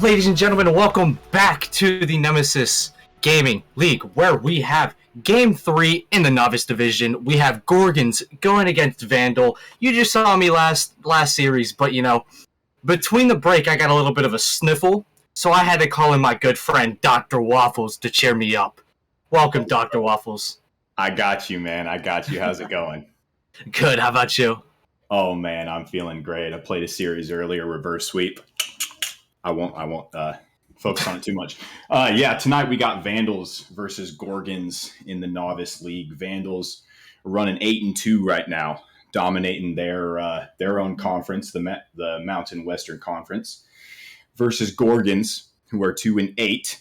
Ladies and gentlemen, welcome back to the Nemesis Gaming League, where we have Game 3 in the Novice Division. We have Gorgons going against Vandal. You just saw me last series, but between the break, I got a little bit of a sniffle, so I had to call in my good friend, Dr. Waffles, to cheer me up. Welcome, Dr. Waffles. I got you, man. I got you. How's it going? Good. How about you? Oh, man, I'm feeling great. I played a series earlier, reverse sweep. I won't focus on it too much. Tonight we got Vandals versus Gorgons in the Novice League. Vandals are running 8-2 right now, dominating their own conference, the Mountain Western Conference, versus Gorgons, who are 2-8,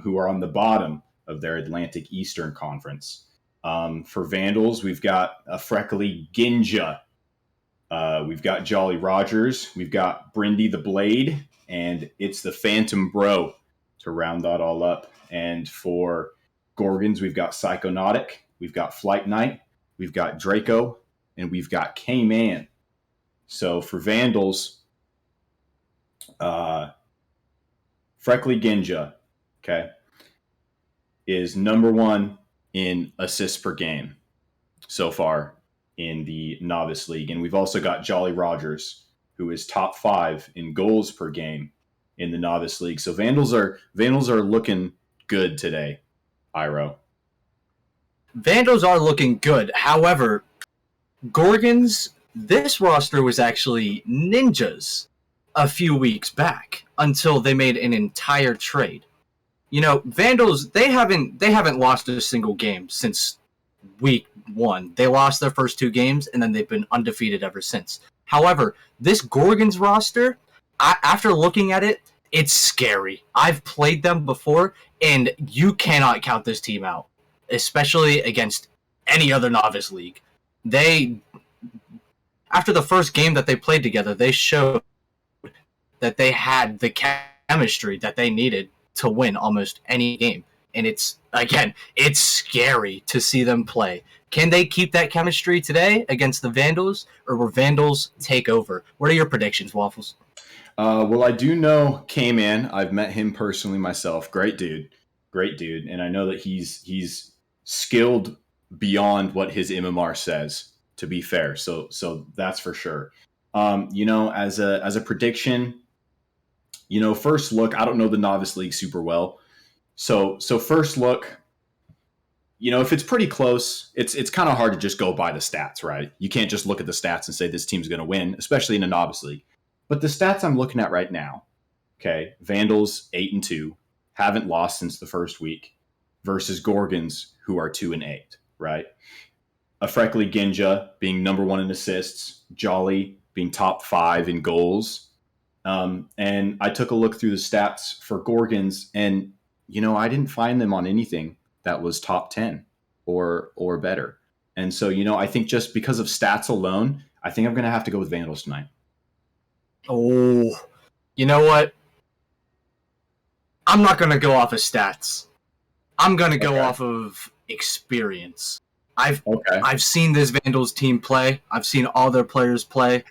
who are on the bottom of their Atlantic Eastern Conference. For Vandals, we've got a Freckly Ginja. We've got Jolly Rogers. We've got Brindy the Blade. And it's the Phantom Bro to round that all up. And for Gorgons, we've got Psychonautic. We've got Flight Knight. We've got Draco. And we've got K-Man. So for Vandals, Freckly Ginja, okay, is number one in assists per game so far in the Novice League. And we've also got Jolly Rogers, who is top 5 in goals per game in the Novice League. So Vandals are looking good today, Iro. Vandals are looking good. However, Gorgons, this roster was actually Ninjas a few weeks back until they made an entire trade. Vandals, they haven't lost a single game since week 1. They lost their first 2 games, and then they've been undefeated ever since. However, this Gorgons roster, after looking at it, it's scary. I've played them before, and you cannot count this team out, especially against any other Novice League. After the first game that they played together, they showed that they had the chemistry that they needed to win almost any game. And it's scary to see them play. Can they keep that chemistry today against the Vandals, or will Vandals take over? What are your predictions, Waffles? Well, I do know K-Man. I've met him personally myself. Great dude. And I know that he's skilled beyond what his MMR says, to be fair. So that's for sure. As a prediction, first look, I don't know the Novice League super well. So first look, if it's pretty close, it's kind of hard to just go by the stats, right? You can't just look at the stats and say this team's going to win, especially in a Novice League. But the stats I'm looking at right now, okay, Vandals 8-2, haven't lost since the first week, versus Gorgons, who are 2-8, right? A Freckly Ginja being number 1 in assists, Jolly being top 5 in goals. And I took a look through the stats for Gorgons, and I didn't find them on anything that was top 10 or better. And so, I think just because of stats alone, I think I'm going to have to go with Vandals tonight. Oh, you know what? I'm not going to go off of stats. I'm going to go off of experience. I've seen this Vandals team play. I've seen all their players play.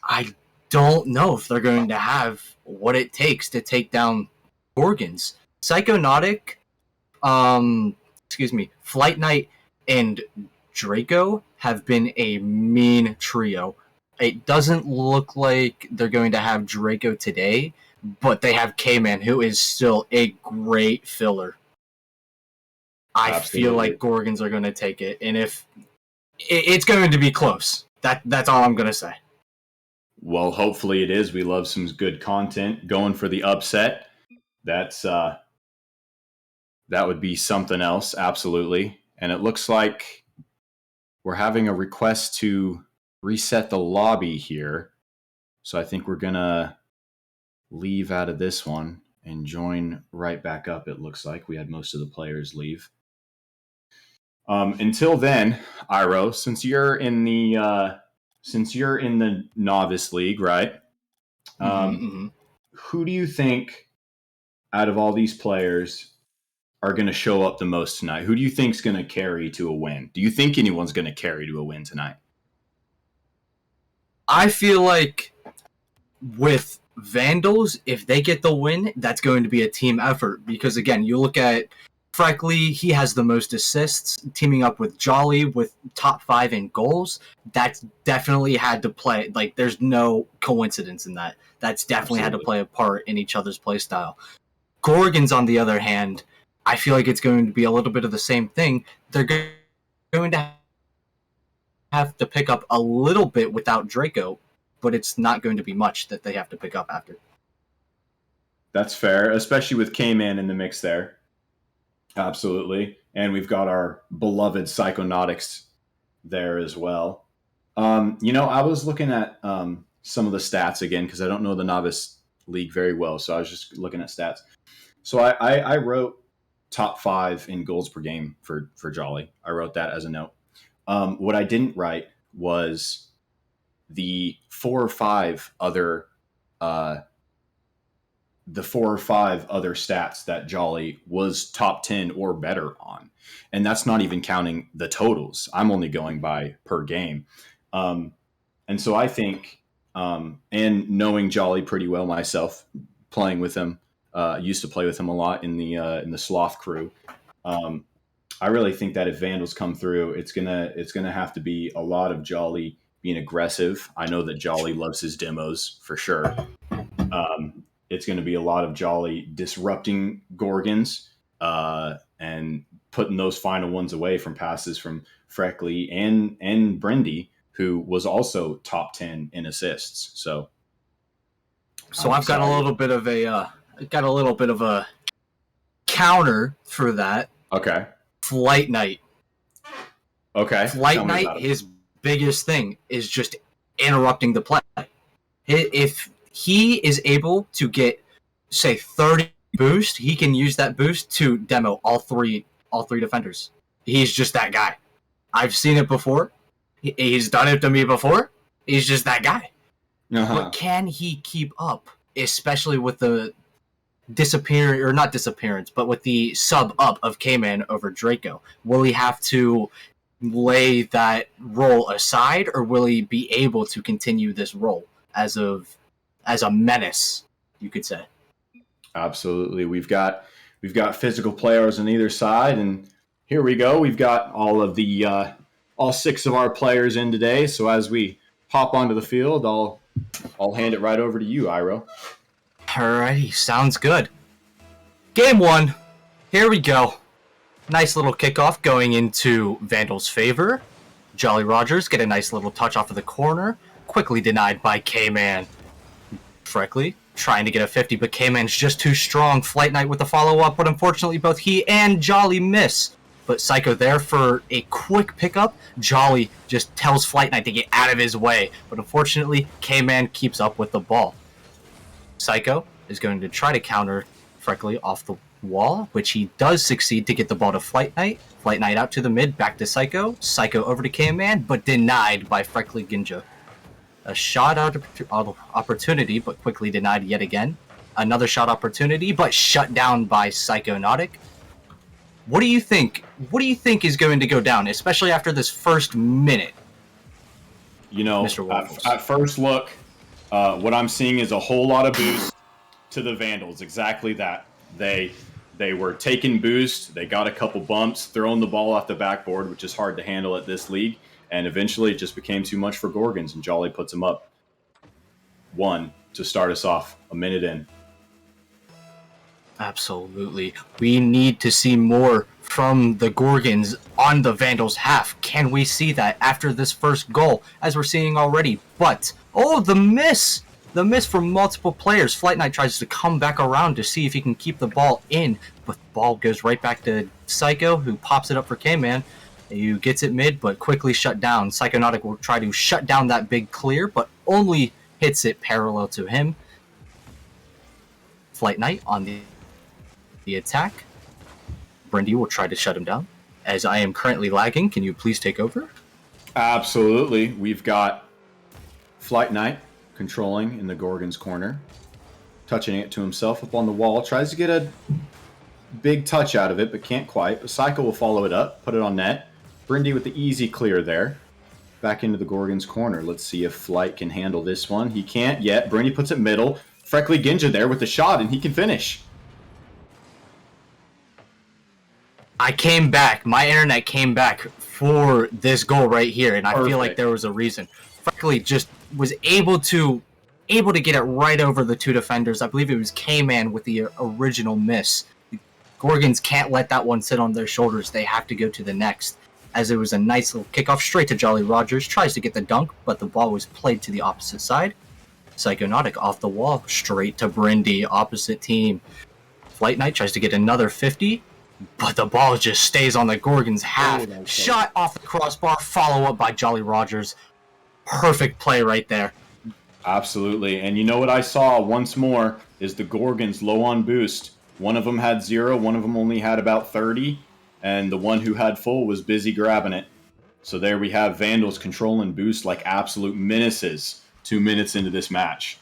I don't know if they're going to have what it takes to take down Gorgons. Psychonautic, Flight Knight, and Draco have been a mean trio. It doesn't look like they're going to have Draco today, but they have K-Man, who is still a great filler. I feel like Gorgons are going to take it, and if it's going to be close, that's all I'm going to say. Well, hopefully it is. We love some good content. Going for the upset. That would be something else, absolutely. And it looks like we're having a request to reset the lobby here. So I think we're going to leave out of this one and join right back up, it looks like. We had most of the players leave. Until then, Iro, since you're in the Novice League, right? Who do you think out of all these players are going to show up the most tonight? Who do you think is going to carry to a win? Do you think anyone's going to carry to a win tonight? I feel like with Vandals, if they get the win, that's going to be a team effort. Because again, you look at Freckley, he has the most assists, teaming up with Jolly with top 5 in goals. That's definitely had to play. Like, there's no coincidence in that. That's definitely had to play a part in each other's play style. Gorgons, on the other hand, I feel like it's going to be a little bit of the same thing. They're going to have to pick up a little bit without Draco, but it's not going to be much that they have to pick up after. That's fair, especially with K-Man in the mix there. Absolutely. And we've got our beloved Psychonautics there as well. I was looking at some of the stats again because I don't know the Novice League very well, so I was just looking at stats. So I wrote top 5 in goals per game for Jolly. I wrote that as a note. What I didn't write was the 4 or 5 other stats that Jolly was top 10 or better on. And that's not even counting the totals. I'm only going by per game. And so I think, and knowing Jolly pretty well myself, playing with him, used to play with him a lot in the Sloth crew. I really think that if Vandals come through, it's gonna have to be a lot of Jolly being aggressive. I know that Jolly loves his demos for sure. It's going to be a lot of Jolly disrupting Gorgons and putting those final ones away from passes from Freckley and Brindy, who was also top 10 in assists. So I've got a little bit of a counter for that. Okay. Flight Night. Okay. Flight Night, his biggest thing is just interrupting the play. If he is able to get, say, 30 boost, he can use that boost to demo all three defenders. He's just that guy. I've seen it before. He's done it to me before. He's just that guy. Uh-huh. But can he keep up, especially with the not disappearance, but with the sub up of K-Man over Draco? Will he have to lay that role aside, or will he be able to continue this role as a menace, you could say? Absolutely. We've got physical players on either side, and here we go. We've got all 6 of our players in today. So as we hop onto the field, I'll hand it right over to you, Iro. Alrighty, sounds good. Game 1. Here we go. Nice little kickoff going into Vandals' favor. Jolly Rogers get a nice little touch off of the corner. Quickly denied by K-Man. Freckley trying to get a 50, but K-Man's just too strong. Flight Night with the follow-up, but unfortunately both he and Jolly miss. But Psycho there for a quick pickup. Jolly just tells Flight Night to get out of his way, but unfortunately K-Man keeps up with the ball. Psycho is going to try to counter Freckley off the wall, which he does succeed to get the ball to Flight Night. Flight Night out to the mid, back to Psycho. Psycho over to K-Man, but denied by Freckley Ginja. A shot opportunity, but quickly denied yet again. Another shot opportunity, but shut down by Psychonautic. What do you think? What do you think is going to go down, especially after this first minute? Mr. At first look, what I'm seeing is a whole lot of boost to the Vandals. Exactly that. They were taking boost. They got a couple bumps, throwing the ball off the backboard, which is hard to handle at this league. And eventually it just became too much for Gorgons, and Jolly puts them up 1 to start us off a minute in. Absolutely. We need to see more from the Gorgons on the Vandals' half. Can we see that after this first goal, as we're seeing already? But, the miss! The miss from multiple players. Flight Night tries to come back around to see if he can keep the ball in, but the ball goes right back to Psycho, who pops it up for K-Man. He gets it mid, but quickly shut down. Psychonautic will try to shut down that big clear, but only hits it parallel to him. Flight Night on the attack. Brindy will try to shut him down. As I am currently lagging, can you please take over? Absolutely. We've got Flight Night controlling in the Gorgon's corner, touching it to himself up on the wall. Tries to get a big touch out of it, but can't quite. Psycho will follow it up, put it on net. Brindy with the easy clear there. Back into the Gorgon's corner. Let's see if Flight can handle this one. He can't yet. Brindy puts it middle. Freckly Ginja there with the shot, and he can finish. I came back. My internet came back for this goal right here, and I feel like there was a reason. Freckly just was able to get it right over the two defenders. I believe it was K-Man with the original miss. The Gorgons can't let that one sit on their shoulders. They have to go to the next. As it was a nice little kickoff straight to Jolly Rogers. Tries to get the dunk, but the ball was played to the opposite side. Psychonautic off the wall, straight to Brindy, opposite team. Flight Knight tries to get another 50, but the ball just stays on the Gorgons' half. Shot off the crossbar, follow up by Jolly Rogers. Perfect play right there. Absolutely. And you know what I saw once more is the Gorgons low on boost. One of them had 0, one of them only had about 30, and the one who had full was busy grabbing it. So there we have Vandals controlling boost like absolute menaces 2 minutes into this match.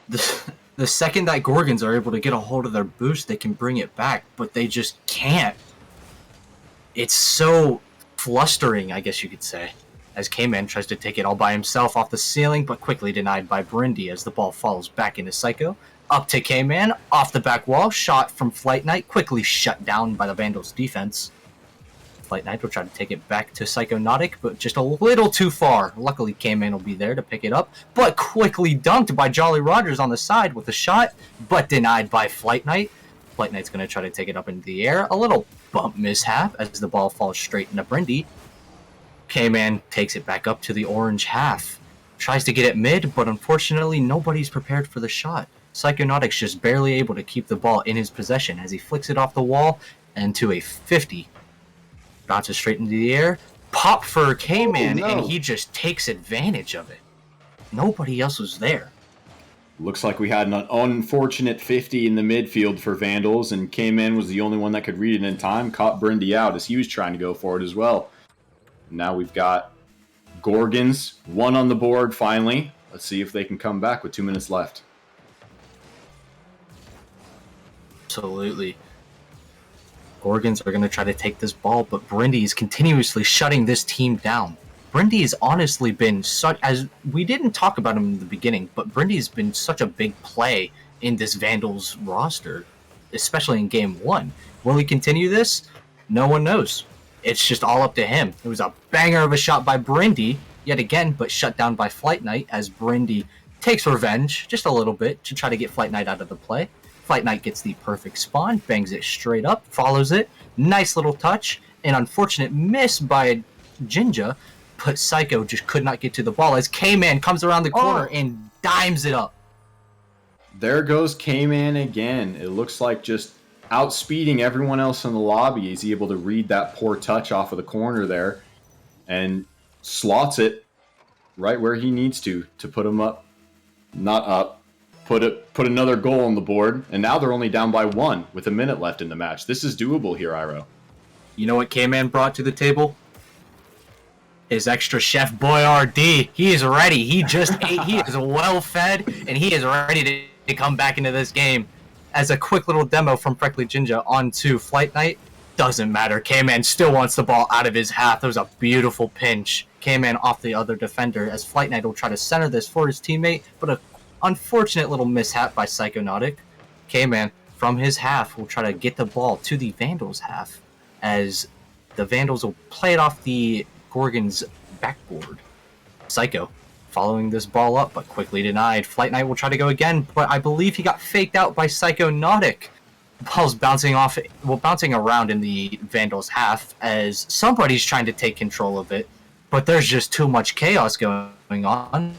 The second that Gorgons are able to get a hold of their boost, they can bring it back, but they just can't. It's so flustering, I guess you could say, as K-Man tries to take it all by himself off the ceiling, but quickly denied by Brindy as the ball falls back into Psycho. Up to K-Man, off the back wall, shot from Flight Knight, quickly shut down by the Vandals' defense. Flight Knight will try to take it back to Psychonautic, but just a little too far. Luckily, K-Man will be there to pick it up, but quickly dunked by Jolly Rogers on the side with a shot, but denied by Flight Knight. Flight Knight's going to try to take it up into the air. A little bump mishap as the ball falls straight into Brindy. K-Man takes it back up to the orange half. Tries to get it mid, but unfortunately, nobody's prepared for the shot. Psychonautic's just barely able to keep the ball in his possession as he flicks it off the wall and to a 50. Bounces straight into the air. Pop for K-Man, and he just takes advantage of it. Nobody else was there. Looks like we had an unfortunate 50 in the midfield for Vandals, and K-Man was the only one that could read it in time. Caught Brindy out as he was trying to go for it as well. Now we've got Gorgons, 1 on the board finally. Let's see if they can come back with 2 minutes left. Absolutely. Gorgons are going to try to take this ball, but Brindy is continuously shutting this team down. Brindy has honestly been such, as we didn't talk about him in the beginning, but Brindy has been such a big play in this Vandals roster, especially in Game 1. Will he continue this? No one knows. It's just all up to him. It was a banger of a shot by Brindy, yet again, but shut down by Flight Knight as Brindy takes revenge just a little bit to try to get Flight Knight out of the play. Flight Knight gets the perfect spawn, bangs it straight up, follows it. Nice little touch. An unfortunate miss by Jinja, but Psycho just could not get to the ball as K-Man comes around the corner and dimes it up. There goes K-Man again. It looks like just outspeeding everyone else in the lobby. He's able to read that poor touch off of the corner there and slots it right where he needs to put him up. Not up. Put another goal on the board, and now they're only down by 1 with a minute left in the match. This is doable here, Iro. You know what K-Man brought to the table? His extra Chef Boyardee. He is ready. He just ate. He is well fed, and he is ready to come back into this game. As a quick little demo from Freckly Jinja onto Flight Knight, doesn't matter. K-Man still wants the ball out of his half. That was a beautiful pinch. K-Man off the other defender as Flight Knight will try to center this for his teammate, but a unfortunate little mishap by Psychonautic. K-Man, from his half, will try to get the ball to the Vandals' half, as the Vandals will play it off the Gorgons' backboard. Psycho, following this ball up, but quickly denied. Flight Knight will try to go again, but I believe he got faked out by Psychonautic. The ball's bouncing around in the Vandals' half, as somebody's trying to take control of it, but there's just too much chaos going on.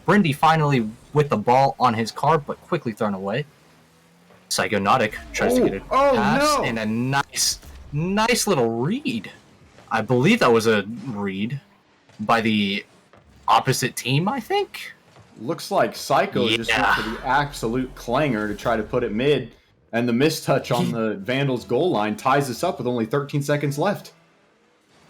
Brindy finally with the ball on his car, but quickly thrown away. Psychonautic tries to get a pass and a nice little read. I believe that was a read by the opposite team, I think. Looks like Psycho just went for the absolute clanger to try to put it mid, and the mistouch on the Vandals goal line ties us up with only 13 seconds left.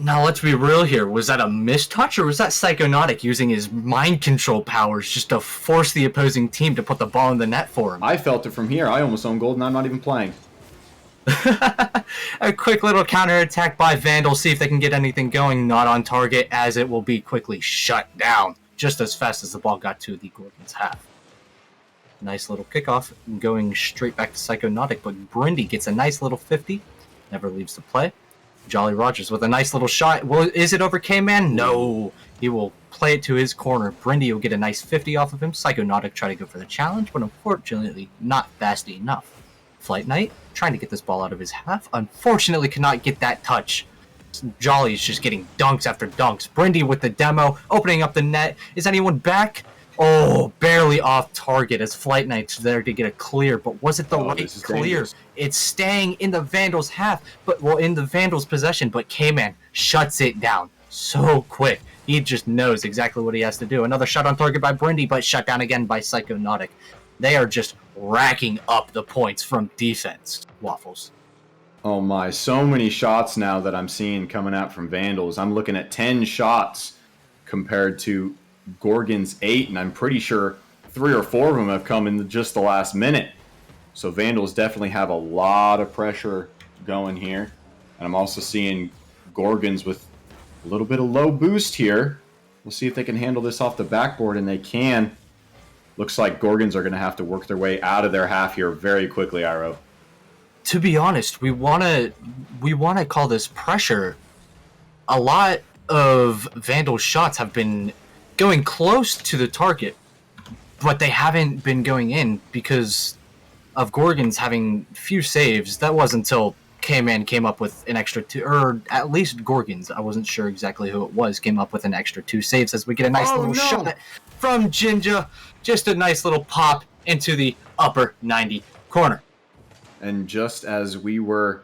Now, let's be real here. Was that a mistouch, or was that Psychonautic using his mind control powers just to force the opposing team to put the ball in the net for him? I felt it from here. I almost own gold, and I'm not even playing. A quick little counterattack by Vandal. See if they can get anything going. Not on target, as it will be quickly shut down just as fast as the ball got to the Gorgons' half. Nice little kickoff, going straight back to Psychonautic, but Brindy gets a nice little 50, never leaves the play. Jolly Rogers with a nice little shot. Well, is it over K-Man? No. He will play it to his corner. Brindy will get a nice 50 off of him. Psychonautic try to go for the challenge, but unfortunately not fast enough. Flight Knight trying to get this ball out of his half. Unfortunately cannot get that touch. Jolly is just getting dunks after dunks. Brindy with the demo, opening up the net. Is anyone back? Oh, barely off target as Flight Knight's there to get a clear, but was it the right clear? Dangerous. It's staying in the Vandals' half, in the Vandals' possession, but K-Man shuts it down so quick. He just knows exactly what he has to do. Another shot on target by Brindy, but shut down again by Psychonautic. They are just racking up the points from defense, Waffles. Oh my, so many shots now that I'm seeing coming out from Vandals. I'm looking at 10 shots compared to Gorgons 8, and I'm pretty sure 3 or 4 of them have come in just the last minute. So Vandals definitely have a lot of pressure going here. And I'm also seeing Gorgons with a little bit of low boost here. We'll see if they can handle this off the backboard, and they can. Looks like Gorgons are going to have to work their way out of their half here very quickly, Iro. To be honest, we want to call this pressure. A lot of Vandal shots have been going close to the target, but they haven't been going in because of Gorgons having few saves. That was until K-Man came up with an extra 2, or at least Gorgons, I wasn't sure exactly who it was, came up with an extra 2 saves as we get a nice little shot from Jinja. Just a nice little pop into the upper 90 corner. And just as we were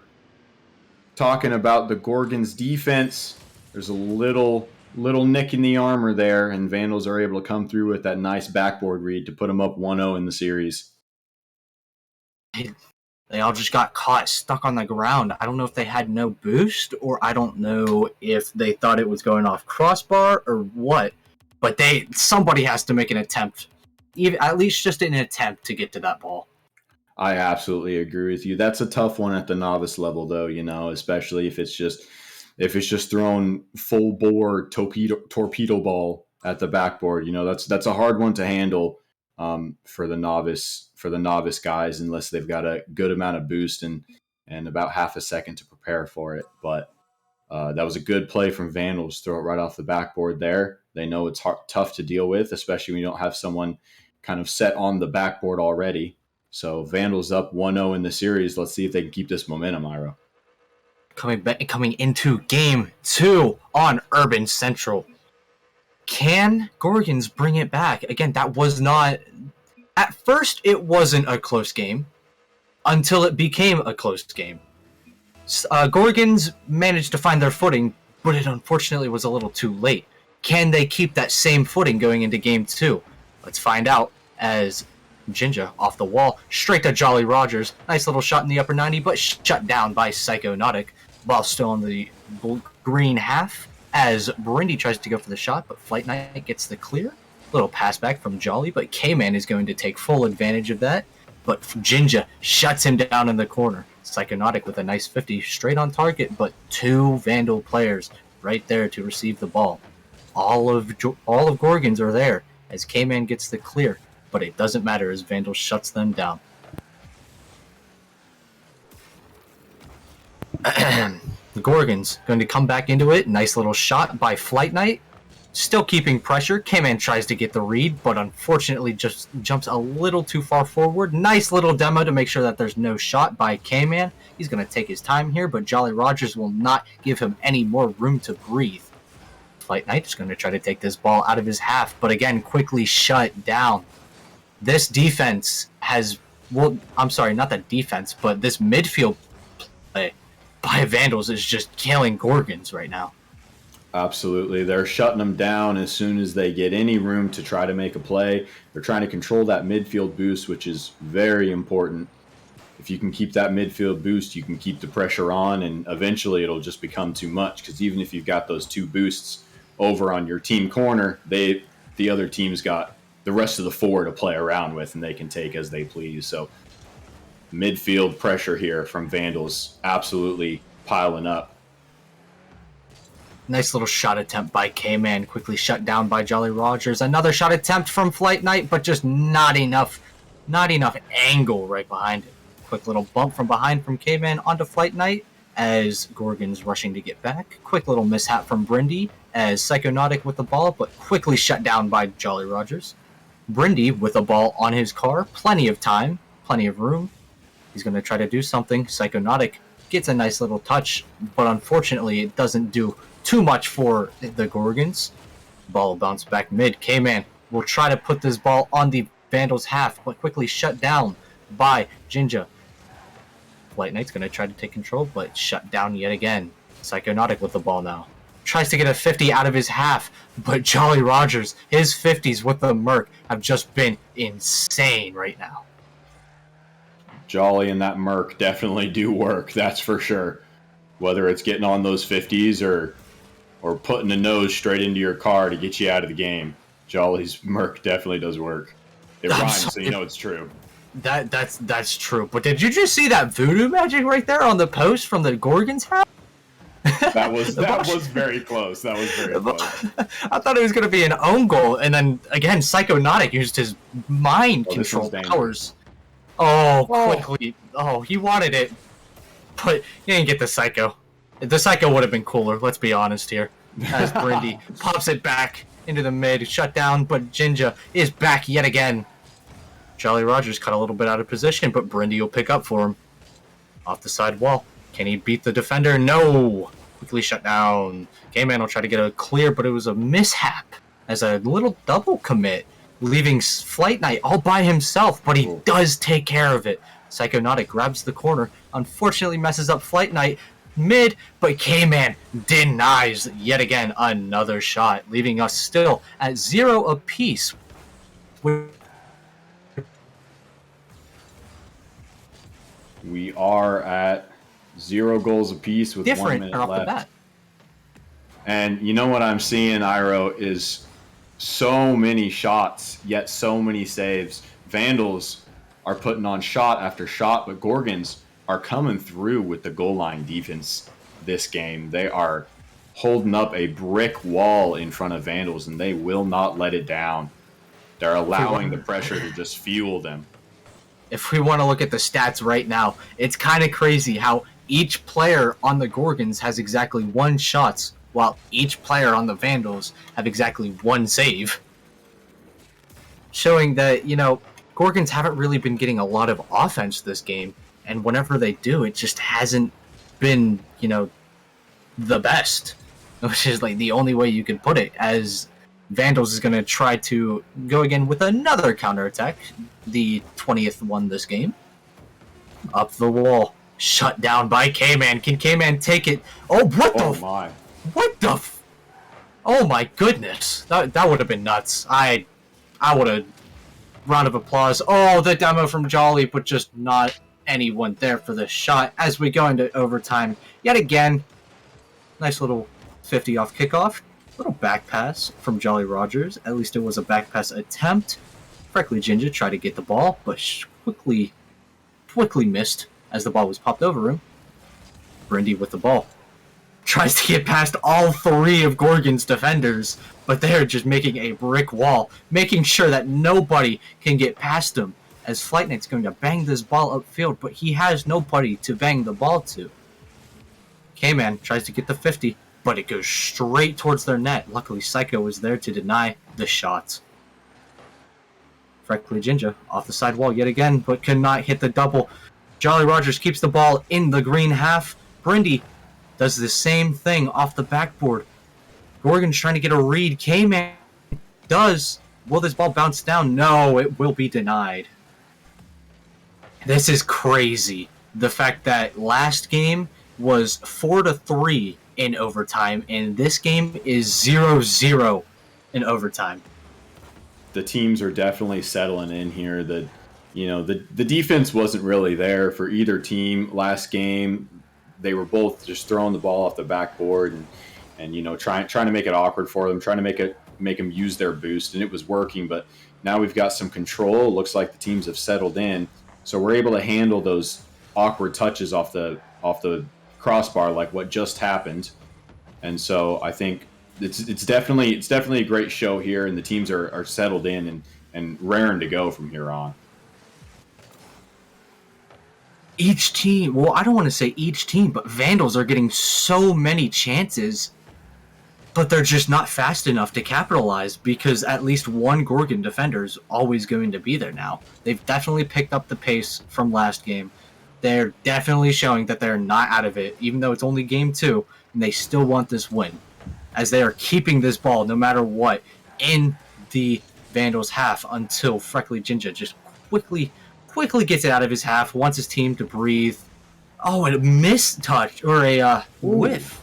talking about the Gorgons defense, there's a little nick in the armor there, and Vandals are able to come through with that nice backboard read to put them up 1-0 in the series. They all just got caught stuck on the ground. I don't know if they had no boost, or I don't know if they thought it was going off crossbar or what, but somebody has to make an attempt, even at least just an attempt to get to that ball. I absolutely agree with you. That's a tough one at the novice level, though, especially if it's just thrown full bore torpedo ball at the backboard. That's a hard one to handle for the novice guys, unless they've got a good amount of boost and about half a second to prepare for it. But that was a good play from Vandals. Throw it right off the backboard there. They know it's tough to deal with, especially when you don't have someone kind of set on the backboard already. So Vandals up 1-0 in the series. Let's see if they can keep this momentum, Iro. Coming into game 2 on Urban Central. Can Gorgons bring it back? Again, that was not... At first, it wasn't a close game until it became a close game. Gorgons managed to find their footing, but it unfortunately was a little too late. Can they keep that same footing going into game 2? Let's find out as Jinja off the wall, straight to Jolly Rogers. Nice little shot in the upper 90, but shut down by Psychonautic. Ball still in the green half as Brindy tries to go for the shot, but Flight Knight gets the clear. Little pass back from Jolly, but K-Man is going to take full advantage of that. But Jinja shuts him down in the corner. Psychonautic with a nice 50 straight on target, but 2 Vandal players right there to receive the ball. All of Gorgons are there as K-Man gets the clear, but it doesn't matter as Vandal shuts them down. Gorgons going to come back into it. Nice little shot by Flight Knight. Still keeping pressure. K-Man tries to get the read, but unfortunately just jumps a little too far forward. Nice little demo to make sure that there's no shot by K-Man. He's going to take his time here, but Jolly Rogers will not give him any more room to breathe. Flight Knight is going to try to take this ball out of his half, but again, quickly shut down. This defense has... Well, I'm sorry, not the defense, but this midfield play by Vandals is just killing Gorgons right now. Absolutely. They're shutting them down as soon as they get any room to try to make a play. They're trying to control that midfield boost, which is very important. If you can keep that midfield boost, you can keep the pressure on, and eventually it'll just become too much, because even if you've got those 2 boosts over on your team corner, the other team's got the rest of the 4 to play around with, and they can take as they please. So midfield pressure here from Vandals absolutely piling up. Nice little shot attempt by K-Man, quickly shut down by Jolly Rogers. Another shot attempt from Flight Knight, but just not enough Not enough angle right behind it. Quick little bump from behind from K-Man onto Flight Knight as Gorgon's rushing to get back. Quick little mishap from Brindy as Psychonautic with the ball, but quickly shut down by Jolly Rogers. Brindy with a ball on his car. Plenty of time, plenty of room. He's going to try to do something. Psychonautic gets a nice little touch, but unfortunately it doesn't do too much for the Gorgons. Ball bounced back mid. K-Man will try to put this ball on the Vandals half, but quickly shut down by Jinja. Flight Knight's going to try to take control, but shut down yet again. Psychonautic with the ball now. Tries to get a 50 out of his half, but Jolly Rogers, his 50s with the Merc have just been insane right now. Jolly and that Merc definitely do work, that's for sure. Whether it's getting on those 50s or putting a nose straight into your car to get you out of the game, Jolly's Merc definitely does work. It rhymes, so you know it's true. That's true. But did you just see that voodoo magic right there on the post from the Gorgons hat? That was very close. That was very close. I thought it was going to be an own goal, and then again, Psychonautic used his mind control powers. Quickly. Oh, he wanted it, but he didn't get the Psycho. The Psycho would have been cooler. Let's be honest here. As Brindy pops it back into the mid, shut down, but Jinja is back yet again. Jolly Rogers cut a little bit out of position, but Brindy will pick up for him. Off the side wall. Can he beat the defender? No! Quickly shut down. K-Man will try to get a clear, but it was a mishap as a little double commit, leaving Flight Knight all by himself, but he does take care of it. Psychonautic grabs the corner, unfortunately messes up Flight Knight mid, but K-Man denies yet again another shot, leaving us still at 0 apiece. We are at 0 goals apiece with 1 minute left. And you know what I'm seeing, Iro, is so many shots, yet so many saves. Vandals are putting on shot after shot, but Gorgons are coming through with the goal line defense this game. They are holding up a brick wall in front of Vandals, and they will not let it down. They're allowing the pressure to just fuel them. If we want to look at the stats right now, it's kind of crazy how each player on the Gorgons has exactly 1 shot, while each player on the Vandals have exactly 1 save. Showing that, Gorgons haven't really been getting a lot of offense this game, and whenever they do, it just hasn't been, the best. Which is like the only way you can put it, as Vandals is going to try to go again with another counterattack, the 20th one this game. Up the wall, shut down by K-Man. Can K-Man take it? Oh, what the? Oh my! What the? Oh my goodness! That would have been nuts. I would have round of applause. Oh, the demo from Jolly, but just not anyone there for the shot. As we go into overtime, yet again, nice little 50 off kickoff. Little back pass from Jolly Rogers. At least it was a back pass attempt. Freckly Jinja tried to get the ball, but quickly missed as the ball was popped over him. Brindy with the ball. Tries to get past all 3 of Gorgon's defenders, but they're just making a brick wall, making sure that nobody can get past him, as Flight Knight's going to bang this ball upfield, but he has nobody to bang the ball to. K-Man tries to get the 50, but it goes straight towards their net. Luckily, Psycho was there to deny the shot. Freckly Jinja off the side wall yet again, but cannot hit the double. Jolly Rogers keeps the ball in the green half. Brindy does the same thing off the backboard. Gorgon's trying to get a read. K-Man does. Will this ball bounce down? No, it will be denied. This is crazy. The fact that last game was 4-3 in overtime, and this game is 0-0 in overtime. The teams are definitely settling in here. The defense wasn't really there for either team last game. They were both just throwing the ball off the backboard and trying to make it awkward for them, trying to make them use their boost, and it was working. But now we've got some control. It looks like the teams have settled in, so we're able to handle those awkward touches off the crossbar like what just happened. And so I think it's definitely a great show here, and the teams are settled in and raring to go from here on. each team, well, I don't want to say each team, but Vandals are getting so many chances, but they're just not fast enough to capitalize because at least one Gorgon defender is always going to be there now. They've definitely picked up the pace from last game. They're definitely showing that they're not out of it, even though it's only game 2, and they still want this win, as they are keeping this ball no matter what in the Vandals half until Freckly Jinja just quickly gets it out of his half, wants his team to breathe. Oh, and a missed touch or a whiff.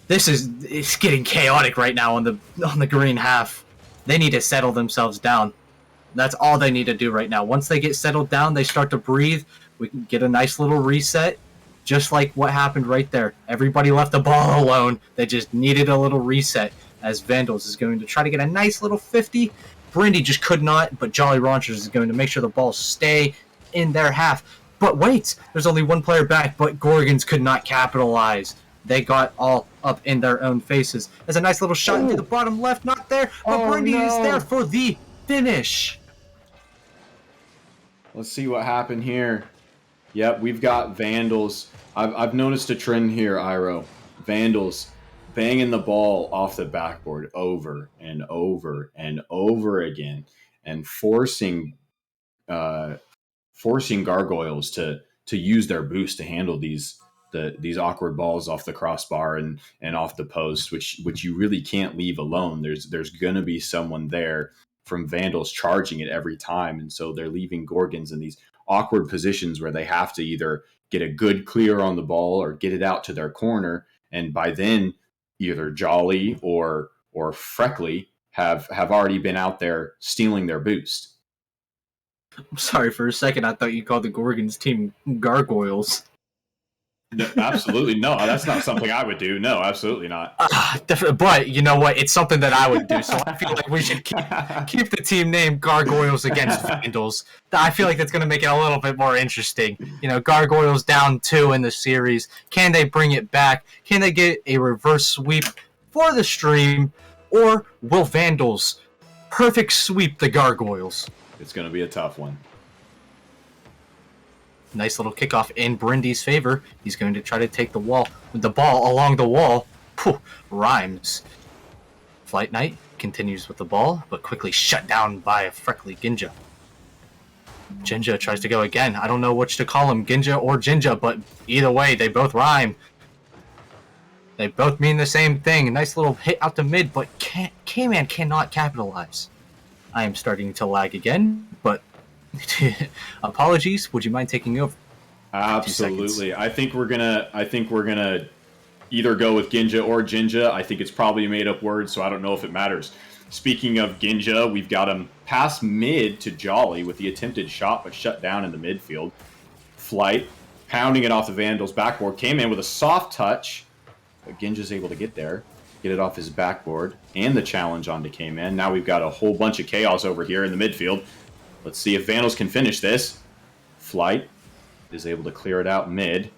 It's getting chaotic right now on the green half. They need to settle themselves down. That's all they need to do right now. Once they get settled down, they start to breathe. We can get a nice little reset, just like what happened right there. Everybody left the ball alone. They just needed a little reset, as Vandals is going to try to get a nice little 50. Brindy just could not, but Jolly Ranchers is going to make sure the balls stay in their half. But wait, there's only one player back, but Gorgons could not capitalize. They got all up in their own faces. There's a nice little shot into the bottom left, not there, but Brindy is there for the finish. Let's see what happened here. Yep, we've got Vandals. I've noticed a trend here, Iro. Vandals banging the ball off the backboard over and over and over again, and forcing gargoyles to use their boost to handle these awkward balls off the crossbar and off the post, which you really can't leave alone. There's going to be someone there from Vandals charging it every time, and so they're leaving Gorgons in these awkward positions where they have to either get a good clear on the ball or get it out to their corner, and by then either Jolly or Freckly have already been out there stealing their boost. I'm sorry, for a second I thought you called the Gorgons team gargoyles. No, absolutely no. That's not something I would do. No, absolutely not. Definitely, but you know what? It's something that I would do. So I feel like we should keep the team name Gargoyles against Vandals. I feel like that's going to make it a little bit more interesting. You know, Gargoyles down 2 in the series. Can they bring it back? Can they get a reverse sweep for the stream? Or will Vandals perfect sweep the Gargoyles? It's going to be a tough one. Nice little kickoff in Brindy's favor. He's going to try to take the ball along the wall. Pooh, rhymes. Flight Knight continues with the ball, but quickly shut down by a Freckly Ginja. Jinja tries to go again. I don't know which to call him, Ginja or Jinja, but either way, they both rhyme. They both mean the same thing. Nice little hit out the mid, but K-Man cannot capitalize. I am starting to lag again, but apologies. Would you mind taking over? Absolutely. I think we're gonna either go with Ginja or Jinja. I think it's probably a made up word, so I don't know if it matters. Speaking of Ginja, we've got him past mid to Jolly with the attempted shot, but shut down in the midfield. Flight pounding it off the Vandals backboard, came in with a soft touch, but Ginja's able to get there, get it off his backboard, and the challenge onto K-Man. Now we've got a whole bunch of chaos over here in the midfield. Let's see if Vandals can finish this. Flight is able to clear it out mid.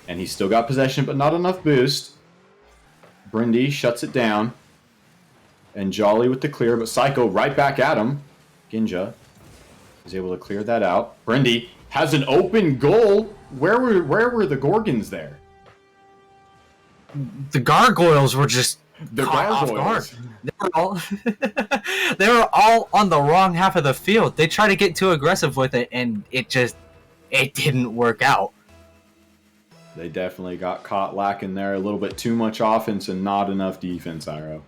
And he's still got possession, but not enough boost. Brindy shuts it down. And Jolly with the clear, but Psycho right back at him. Ginja is able to clear that out. Brindy has an open goal. Where were the Gorgons there? The Gargoyles were just The Gargoyles. They were all on the wrong half of the field. They tried to get too aggressive with it, and it didn't work out. They definitely got caught lacking there. A little bit too much offense and not enough defense, Iro.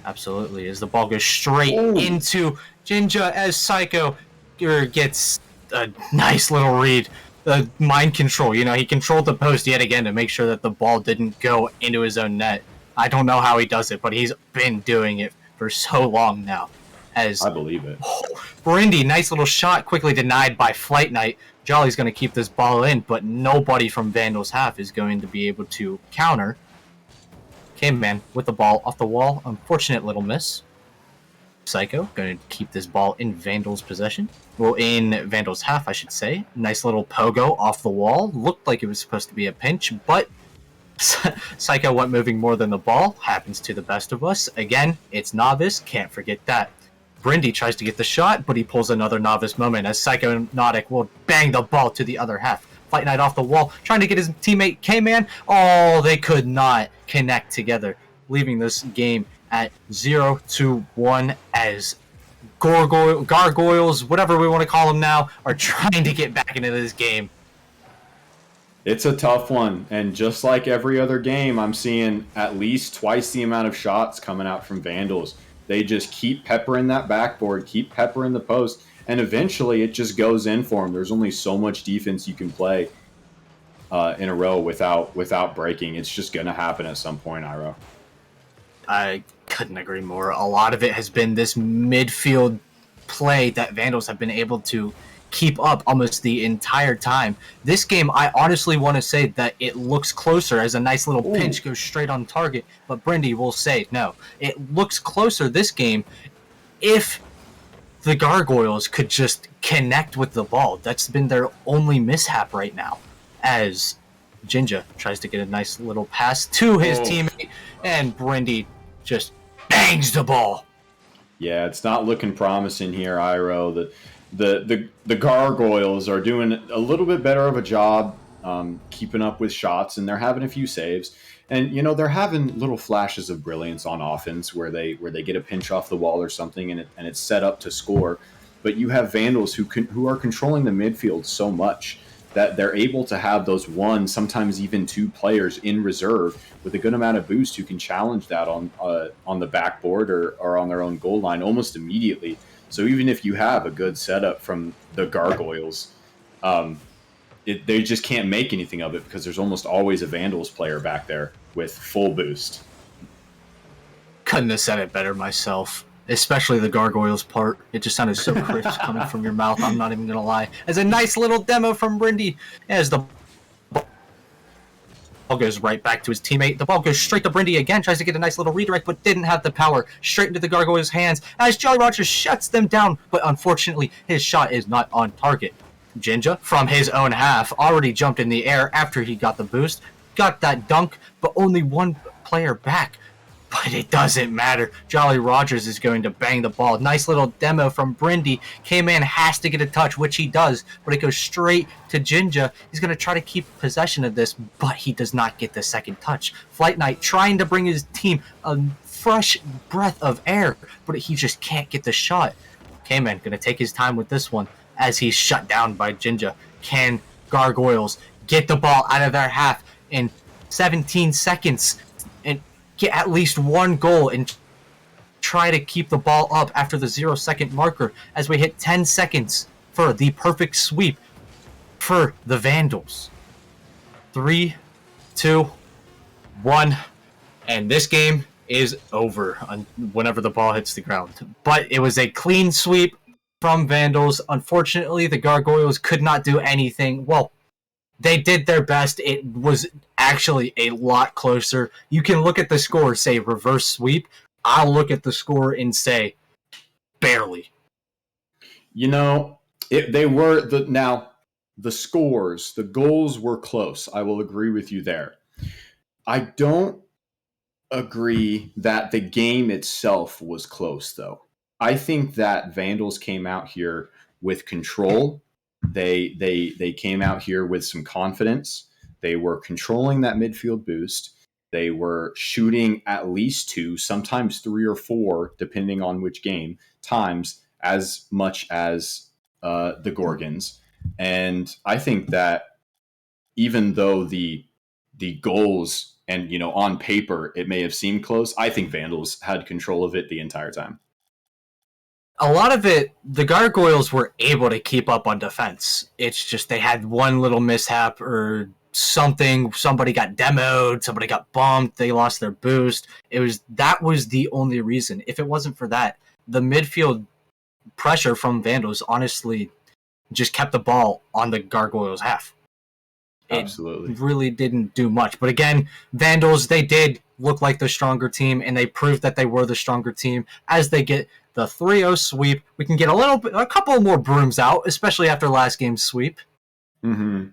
Absolutely. As the ball goes straight into Jinja, as Psycho gets a nice little read. The mind control, he controlled the post yet again to make sure that the ball didn't go into his own net. I don't know how he does it, but he's been doing it for so long now. As I believe it. Brindy, nice little shot, quickly denied by Flight Knight. Jolly's going to keep this ball in, but nobody from Vandals' half is going to be able to counter. K-Man with the ball off the wall. Unfortunate little miss. Psycho going to keep this ball in Vandals' possession. Well, in Vandals' half, I should say. Nice little pogo off the wall. Looked like it was supposed to be a pinch, but Psycho went moving more than the ball. Happens to the best of us. Again, it's Novice. Can't forget that. Brindy tries to get the shot, but he pulls another Novice moment as Psychonautic will bang the ball to the other half. Fight Night off the wall, trying to get his teammate K-Man. Oh, they could not connect together, leaving this game at 0-1 as gargoyles, whatever we want to call them now, are trying to get back into this game. It's a tough one, and just like every other game, I'm seeing at least twice the amount of shots coming out from Vandals. They just keep peppering that backboard, keep peppering the post, and eventually it just goes in for them. There's only so much defense you can play in a row without breaking. It's just going to happen at some point, Iro. I couldn't agree more. A lot of it has been this midfield play that Vandals have been able to keep up almost the entire time. This game, I honestly want to say that it looks closer as a nice little pinch goes straight on target, but Brindy will say no. It looks closer this game if the Gargoyles could just connect with the ball. That's been their only mishap right now, as Jinja tries to get a nice little pass to his teammate, and Brindy just bangs the ball. Yeah, it's not looking promising here, Iro. The Gargoyles are doing a little bit better of a job keeping up with shots, and they're having a few saves. And they're having little flashes of brilliance on offense where they get a pinch off the wall or something, and it's set up to score. But you have Vandals who are controlling the midfield so much that they're able to have those one, sometimes even two players in reserve with a good amount of boost who can challenge that on the backboard or on their own goal line almost immediately. So even if you have a good setup from the Gargoyles, they just can't make anything of it because there's almost always a Vandals player back there with full boost. Couldn't have said it better myself, especially the Gargoyles part. It just sounded so crisp coming from your mouth, I'm not even going to lie. As a nice little demo from Brindy, as the ball goes right back to his teammate. The ball goes straight to Brindy again, tries to get a nice little redirect, but didn't have the power. Straight into the Gargoyles' hands as Jolly Roger shuts them down, but unfortunately, his shot is not on target. Jinja, from his own half, already jumped in the air after he got the boost, got that dunk, but only one player back. But it doesn't matter. Jolly Rogers is going to bang the ball. Nice little demo from Brindy. K-Man has to get a touch, which he does, but it goes straight to Jinja. He's going to try to keep possession of this, but he does not get the second touch. Flight Knight trying to bring his team a fresh breath of air, but he just can't get the shot. K-Man going to take his time with this one as he's shut down by Jinja. Can Gargoyles get the ball out of their half in 17 seconds and get at least one goal and try to keep the ball up after the 0-second marker as we hit 10 seconds for the perfect sweep for the Vandals? 3, 2, 1, and this game is over whenever the ball hits the ground. But it was a clean sweep from Vandals. Unfortunately, the Gargoyles could not do anything. Well, they did their best. It was actually a lot closer. You can look at the score, say reverse sweep. I'll look at the score and say barely. The scores, the goals were close. I will agree with you there. I don't agree that the game itself was close, though. I think that Vandals came out here with control. They came out here with some confidence. They were controlling that midfield boost. They were shooting at least 2, sometimes 3 or 4, depending on which game, times as much as the Gorgons. And I think that even though the goals and, on paper, it may have seemed close, I think Vandals had control of it the entire time. A lot of it, the Gargoyles were able to keep up on defense. It's just they had one little mishap or something. Somebody got demoed, somebody got bumped, they lost their boost. That was the only reason. If it wasn't for that, the midfield pressure from Vandals honestly just kept the ball on the Gargoyles' half. Absolutely. It really didn't do much. But again, Vandals, they did look like the stronger team, and they proved that they were the stronger team as they get the 3-0 sweep. We can get a couple more brooms out, especially after last game's sweep. Mm-hmm.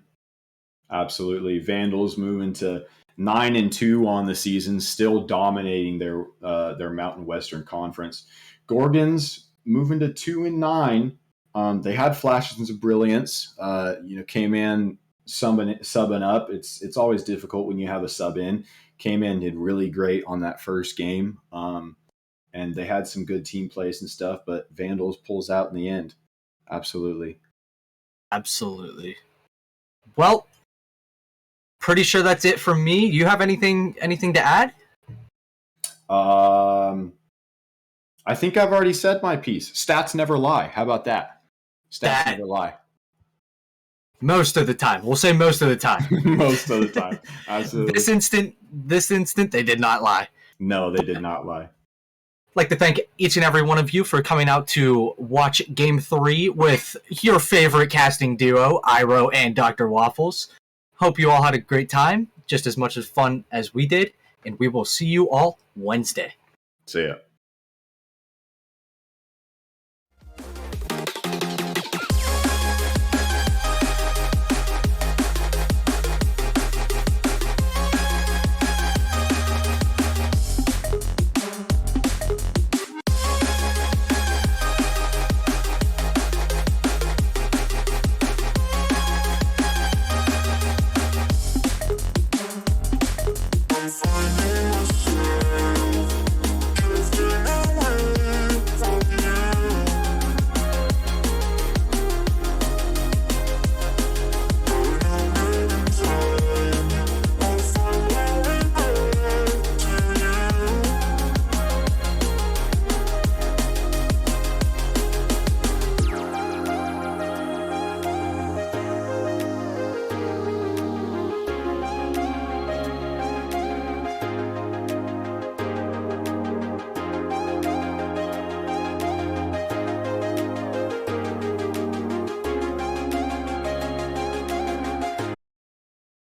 Absolutely. Vandals moving to 9-2 on the season, still dominating their Mountain Western Conference. Gorgons, moving to 2-9. They had flashes of brilliance. Came in subbing up. It's always difficult when you have a sub in. Came in, did really great on that first game. And they had some good team plays and stuff, but Vandals pulls out in the end. Absolutely. Absolutely. Well, pretty sure that's it from me. Do you have anything to add? I think I've already said my piece. Stats never lie. How about that? Stats never lie. Most of the time. We'll say most of the time. Most of the time. Absolutely. This instant, they did not lie. No, they did not lie. I'd like to thank each and every one of you for coming out to watch Game 3 with your favorite casting duo, Iro and Dr. Waffles. Hope you all had a great time, just as much as fun as we did, and we will see you all Wednesday. See ya.